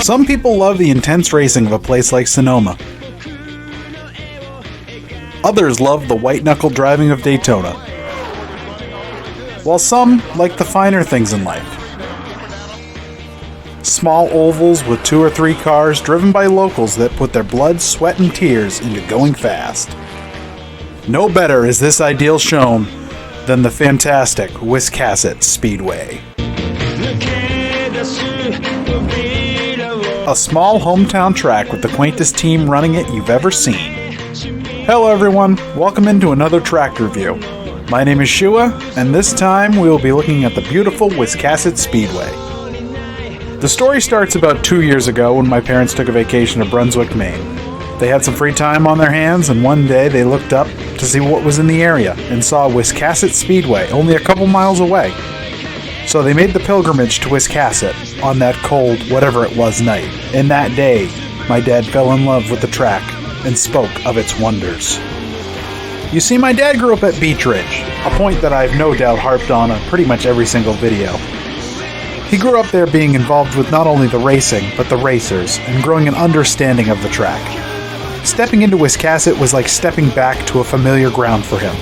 Some people love the intense racing of a place like Sonoma. Others love the white-knuckle driving of Daytona. While some like the finer things in life. Small ovals with 2 or 3 cars driven by locals that put their blood, sweat, and tears into going fast. No better is this ideal shown than the fantastic Wisscasset Speedway. A small hometown track with the quaintest team running it you've ever seen. Hello everyone, welcome into another track review. My name is Shua, and this time we will be looking at the beautiful Wisscasset Speedway. The story starts about 2 years ago when my parents took a vacation to Brunswick, Maine. They had some free time on their hands, and one day they looked up to see what was in the area and saw Wisscasset Speedway only a couple miles away. So they made the pilgrimage to Wisscasset on that cold, whatever it was, night. And that day, my dad fell in love with the track and spoke of its wonders. You see, my dad grew up at Beech Ridge, a point that I've no doubt harped on pretty much every single video. He grew up there being involved with not only the racing, but the racers, and growing an understanding of the track. Stepping into Wisscasset was like stepping back to a familiar ground for him.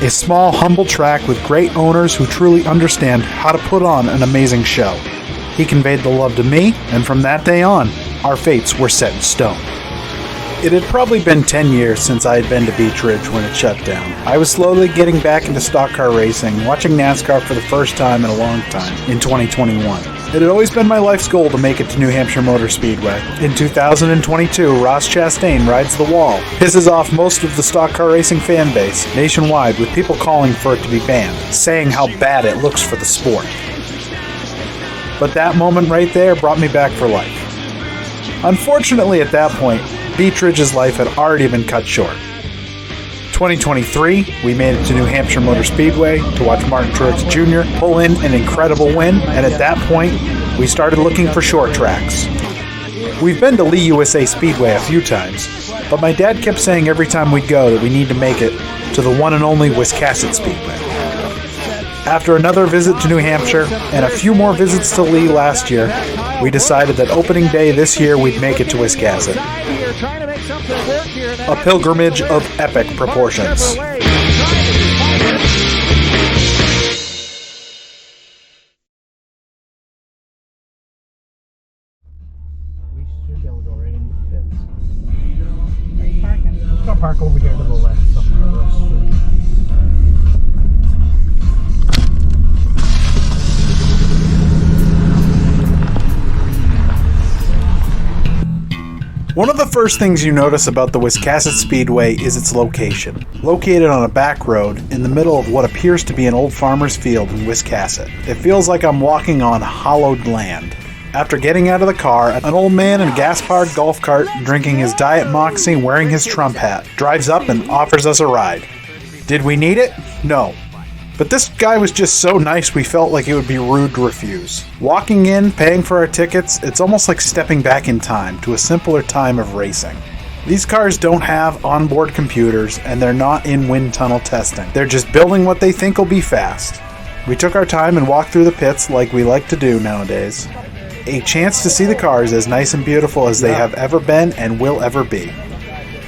A small, humble track with great owners who truly understand how to put on an amazing show. He conveyed the love to me, and from that day on, our fates were set in stone. It had probably been 10 years since I had been to Beech Ridge when it shut down. I was slowly getting back into stock car racing, watching NASCAR for the first time in a long time, in 2021. It had always been my life's goal to make it to New Hampshire Motor Speedway. In 2022, Ross Chastain rides the wall, pisses off most of the stock car racing fan base nationwide with people calling for it to be banned, saying how bad it looks for the sport. But that moment right there brought me back for life. Unfortunately, at that point, Beech Ridge's life had already been cut short. 2023, we made it to New Hampshire Motor Speedway to watch Martin Truex Jr. pull in an incredible win, and at that point, we started looking for short tracks. We've been to Lee USA Speedway a few times, but my dad kept saying every time we'd go that we need to make it to the one and only Wisscasset Speedway. After another visit to New Hampshire and a few more visits to Lee last year, we decided that opening day this year we'd make it to Wisscasset. A pilgrimage of epic proportions. We should be able to go right in the pits. Where are you parking? Just go park over here to the left somewhere else. One of the first things you notice about the Wisscasset Speedway is its location. Located on a back road in the middle of what appears to be an old farmer's field in Wisscasset. It feels like I'm walking on hallowed land. After getting out of the car, an old man in a gas-powered golf cart, drinking his Diet Moxie, wearing his Trump hat, drives up and offers us a ride. Did we need it? No. But this guy was just so nice we felt like it would be rude to refuse. Walking in, paying for our tickets, it's almost like stepping back in time to a simpler time of racing. These cars don't have onboard computers and they're not in wind tunnel testing. They're just building what they think will be fast. We took our time and walked through the pits like we like to do nowadays. A chance to see the cars as nice and beautiful as they have ever been and will ever be.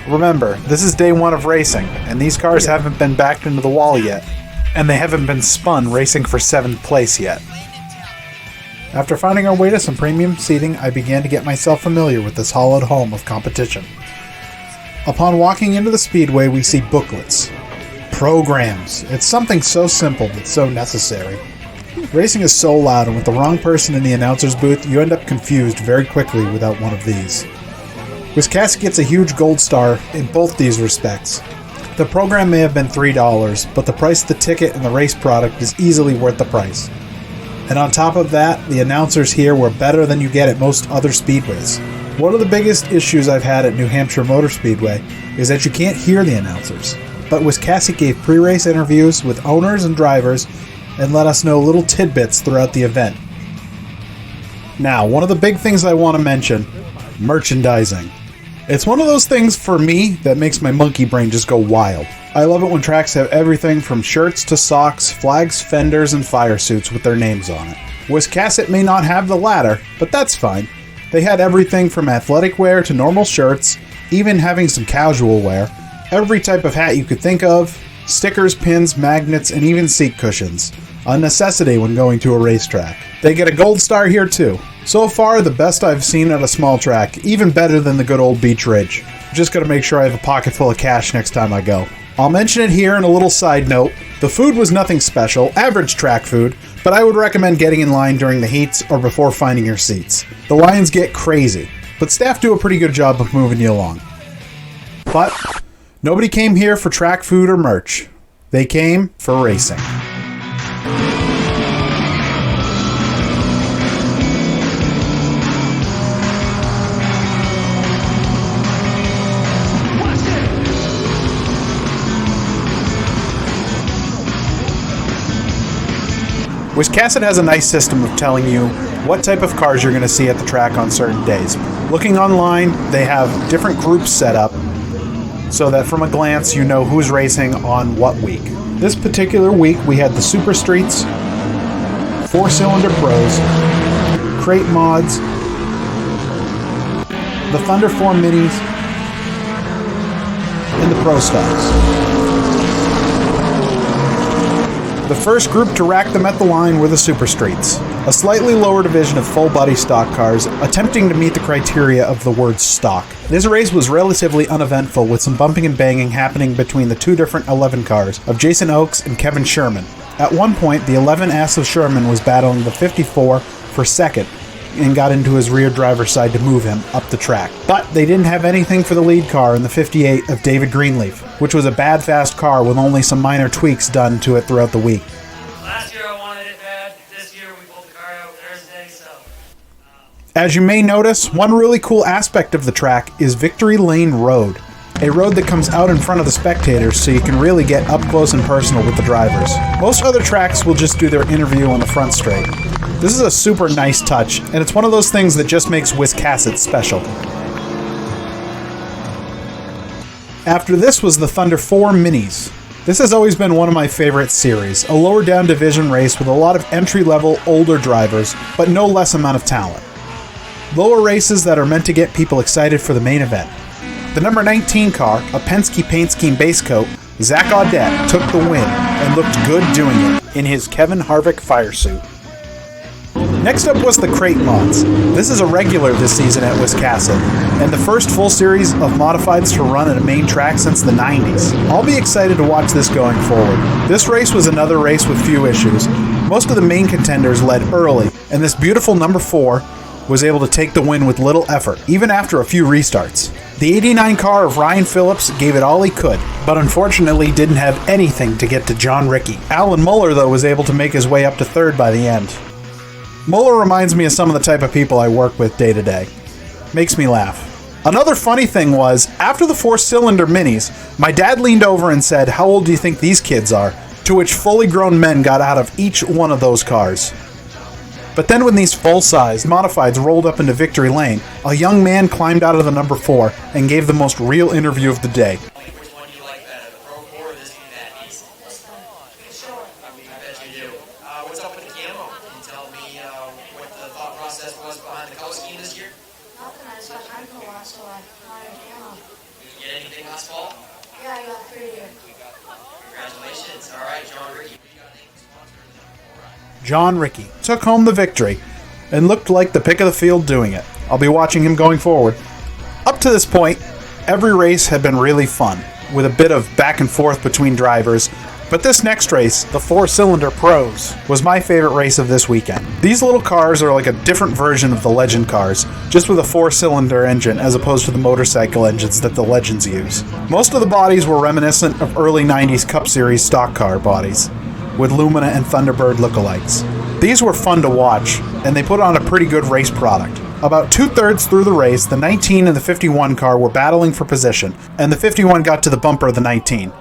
Remember, this is day one of racing, and these cars haven't been backed into the wall yet. And they haven't been spun racing for 7th place yet. After finding our way to some premium seating, I began to get myself familiar with this hallowed home of competition. Upon walking into the speedway, we see booklets. Programs. It's something so simple but so necessary. Racing is so loud, and with the wrong person in the announcer's booth, you end up confused very quickly without one of these. Wisscasset gets a huge gold star in both these respects. The program may have been $3, but the price of the ticket and the race product is easily worth the price. And on top of that, the announcers here were better than you get at most other speedways. One of the biggest issues I've had at New Hampshire Motor Speedway is that you can't hear the announcers. But Wisscasset gave pre-race interviews with owners and drivers and let us know little tidbits throughout the event. Now, one of the big things I want to mention, merchandising. It's one of those things for me that makes my monkey brain just go wild. I love it when tracks have everything from shirts to socks, flags, fenders, and fire suits with their names on it. Wisscasset may not have the latter, but that's fine. They had everything from athletic wear to normal shirts, even having some casual wear, every type of hat you could think of, stickers, pins, magnets, and even seat cushions. A necessity when going to a racetrack. They get a gold star here too. So far, the best I've seen at a small track, even better than the good old Beach Ridge. Just gotta make sure I have a pocket full of cash next time I go. I'll mention it here in a little side note. The food was nothing special, average track food, but I would recommend getting in line during the heats or before finding your seats. The lines get crazy, but staff do a pretty good job of moving you along. But nobody came here for track food or merch. They came for racing. Wisscasset has a nice system of telling you what type of cars you're going to see at the track on certain days. Looking online, they have different groups set up so that from a glance you know who's racing on what week. This particular week we had the Super Streets, 4-cylinder pros, crate mods, the Thunder 4 minis, and the pro stocks. The first group to rack them at the line were the Super Streets, a slightly lower division of full-body stock cars attempting to meet the criteria of the word stock. This race was relatively uneventful with some bumping and banging happening between the two different 11 cars of Jason Oakes and Kevin Sherman. At one point, the 11S of Sherman was battling the 54 for second and got into his rear driver's side to move him up the track. But they didn't have anything for the lead car in the 58 of David Greenleaf, which was a bad fast car with only some minor tweaks done to it throughout the week. Last year I wanted it bad. This year we pulled the car out Thursday, so... As you may notice, one really cool aspect of the track is Victory Lane Road, a road that comes out in front of the spectators so you can really get up close and personal with the drivers. Most other tracks will just do their interview on the front straight. This is a super nice touch, and it's one of those things that just makes Wisscasset special. After this was the Thunder 4 Minis. This has always been one of my favorite series, a lower down division race with a lot of entry-level older drivers, but no less amount of talent. Lower races that are meant to get people excited for the main event. The number 19 car, a Penske paint scheme base coat, Zach Audette took the win and looked good doing it in his Kevin Harvick fire suit. Next up was the crate mods. This is a regular this season at Wisscasset, and the first full series of modifieds to run at a main track since the 90s. I'll be excited to watch this going forward. This race was another race with few issues. Most of the main contenders led early, and this beautiful number 4 was able to take the win with little effort, even after a few restarts. The 89 car of Ryan Phillips gave it all he could, but unfortunately didn't have anything to get to John Rickey. Alan Muller, though, was able to make his way up to third by the end. Muller reminds me of some of the type of people I work with day to day. Makes me laugh. Another funny thing was, after the 4-cylinder minis, my dad leaned over and said, "How old do you think these kids are?" To which fully grown men got out of each one of those cars. But then when these full-sized modifieds rolled up into Victory Lane, a young man climbed out of the number 4 and gave the most real interview of the day. Which one do you like better, the Pro 4 or this Fat Beast? I bet you do. What's up with the camo? Can you tell me what the thought process was behind the color scheme this year? Nothing, I just got time for a while, so I wanted camo. Did you get anything last fall? Yeah, I got 3 here. Congratulations. All right, John Rickey. John Rickey took home the victory and looked like the pick of the field doing it. I'll be watching him going forward. Up to this point, every race had been really fun, with a bit of back and forth between drivers, but this next race, the 4-cylinder pros, was my favorite race of this weekend. These little cars are like a different version of the Legend cars, just with a 4-cylinder engine as opposed to the motorcycle engines that the Legends use. Most of the bodies were reminiscent of early 90s Cup Series stock car bodies, with Lumina and Thunderbird lookalikes. These were fun to watch, and they put on a pretty good race product. About 2/3 through the race, the 19 and the 51 car were battling for position, and the 51 got to the bumper of the 19.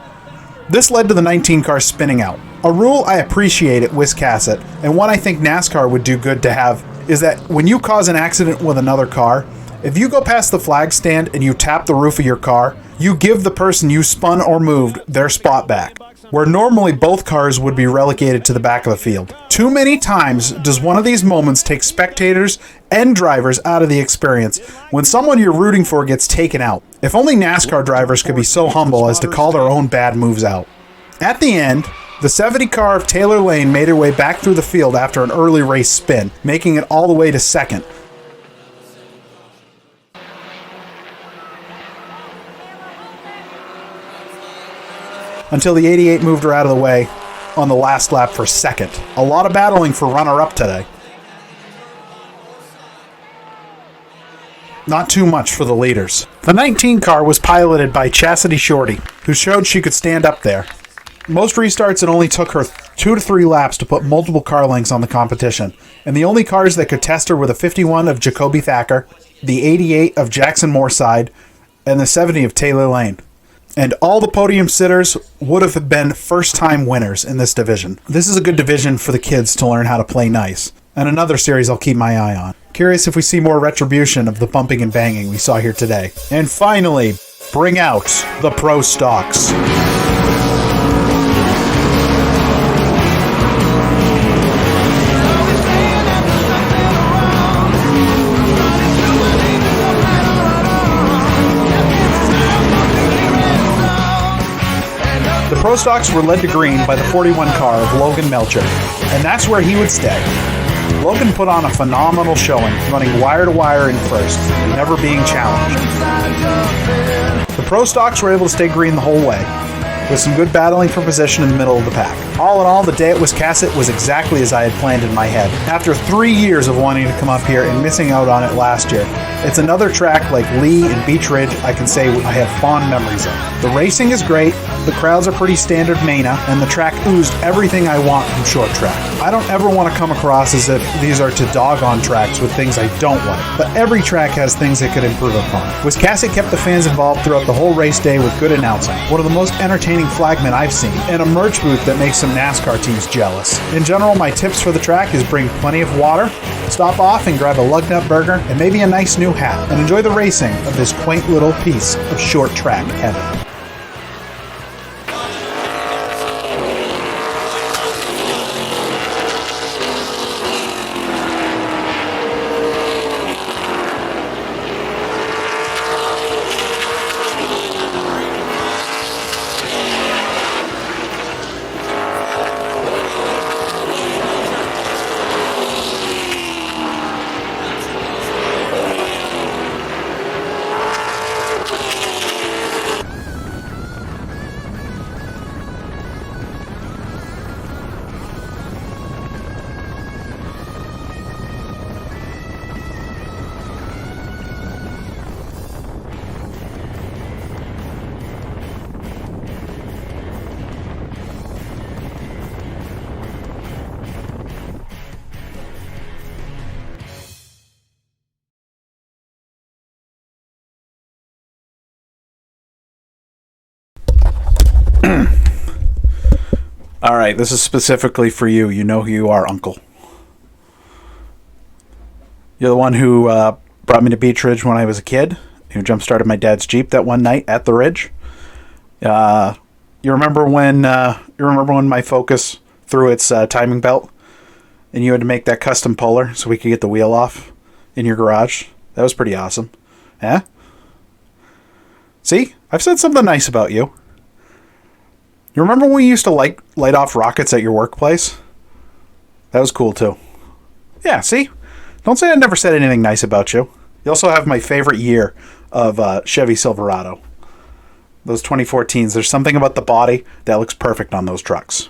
This led to the 19 car spinning out. A rule I appreciate at Wisscasset, and one I think NASCAR would do good to have, is that when you cause an accident with another car, If you go past the flag stand and you tap the roof of your car, you give the person you spun or moved their spot back, where normally both cars would be relegated to the back of the field. Too many times does one of these moments take spectators and drivers out of the experience when someone you're rooting for gets taken out. If only NASCAR drivers could be so humble as to call their own bad moves out. At the end, the 70 car of Taylor Lane made her way back through the field after an early race spin, making it all the way to second. Until the 88 moved her out of the way on the last lap for second. A lot of battling for runner-up today. Not too much for the leaders. The 19 car was piloted by Chastity Shorty, who showed she could stand up there. Most restarts, it only took her 2 to 3 laps to put multiple car lengths on the competition, and the only cars that could test her were the 51 of Jacoby Thacker, the 88 of Jackson Moorside, and the 70 of Taylor Lane. And all the podium sitters would have been first-time winners in this division. This is a good division for the kids to learn how to play nice. And another series I'll keep my eye on. Curious if we see more retribution of the bumping and banging we saw here today. And finally, bring out the Pro Stocks. The Pro Stocks were led to green by the 41 car of Logan Melcher, and that's where he would stay. Logan put on a phenomenal showing, running wire-to-wire in first, never being challenged. The Pro Stocks were able to stay green the whole way, with some good battling for position in the middle of the pack. All in all, the day at Wisscasset was exactly as I had planned in my head. After 3 years of wanting to come up here and missing out on it last year, it's another track like Lee and Beach Ridge I can say I have fond memories of. The racing is great, the crowds are pretty standard Mana, and the track oozed everything I want from short track. I don't ever want to come across as if these are to dog on tracks with things I don't like, but every track has things it could improve upon. Wisscasset kept the fans involved throughout the whole race day with good announcing, one of the most entertaining flagmen I've seen, and a merch booth that makes some NASCAR teams jealous. In general, my tips for the track is bring plenty of water, stop off and grab a lug nut burger, and maybe a nice new hat, and enjoy the racing of this quaint little piece of short track heaven. All right, this is specifically for you. You know who you are, Uncle. You're the one who brought me to Beach Ridge when I was a kid, who jump-started my dad's Jeep that one night at the Ridge. You remember when my Focus threw its timing belt, and you had to make that custom puller so we could get the wheel off in your garage? That was pretty awesome. Yeah? See? I've said something nice about you. You remember when we used to light off rockets at your workplace? That was cool, too. Yeah, see? Don't say I never said anything nice about you. You also have my favorite year of Chevy Silverado. Those 2014s, there's something about the body that looks perfect on those trucks.